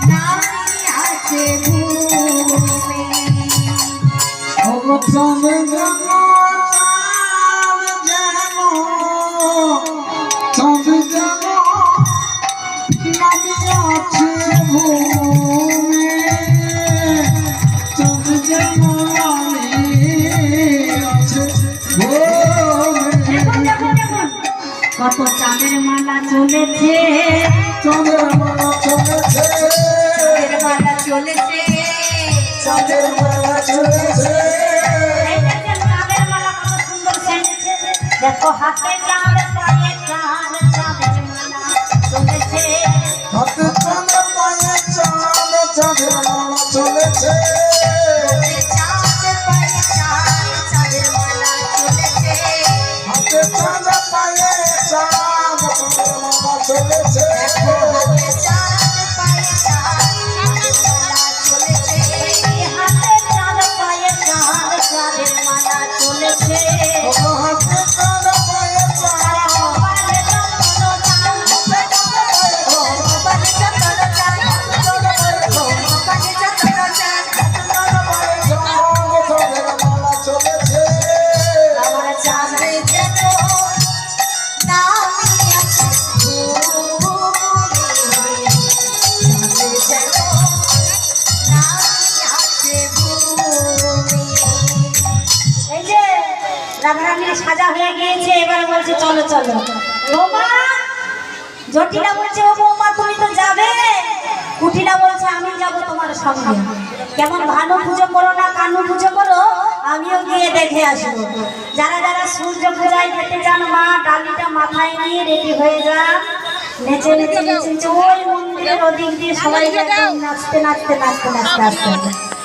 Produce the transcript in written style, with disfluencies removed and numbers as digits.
নামি আছে ভূমি চাঁদ যেন নামি আছে ভূমি চাঁদ যেন নামি আছে ভূমি কত চাঁদের মালা চলেছে চাঁদের মালা চলেছে চাঁদের মালা চলেছে চাঁদের মালা চলেছে চাঁদের মালা কত সুন্দর সেজেছে দেখো হাতে চাঁদ পায়ে চাঁদ চাঁদের মালা চলেছে হাতে চাঁদ পায়ে চাঁদ চাঁদের মালা চলেছে চাঁদ পায়ে চাঁদ চাঁদের মালা চলেছে হাতে চাঁদ পায়ে চাঁদ চাঁদের মালা চলেছে হাতে চাঁদ পায়ে চাঁদ চাঁদের মালা চলেছে হাতে চাঁদ পায়ে চাঁদ চাঁদের মালা চলেছে হাতে চাঁদ পায়ে চাঁদ কপালে চন্দন চাঁদ কপালে চন্দন চাঁদ কপালে চন্দন চাঁদ চাঁদের মালা চলেছে আমার চাঁদে যেন নামি আছে ভূমি চাঁদে যেন নামি আছে ভূমি এই যে রাধারানীর সাজা হয়ে গিয়েছে এবার বলছে চলো চলো বৌমা জটিলা বলছে ও বৌমা তুমি তো যাবে কুটিলা বলছে আমি যাব তোমার সঙ্গে কেমন ভানু পুজো করো না কানু পুজো করো আমিও গিয়ে দেখে আসবো যারা যারা সূর্য পূজায় যেতে চান মা ডালিটা মাথায় নিয়ে রেডি হয়ে যান নেচে নেচে নেচে ওই মন্দিরের ওদিক দিয়ে সবাই একদম নাচতে নাচতে নাচতে নাচতে আসতে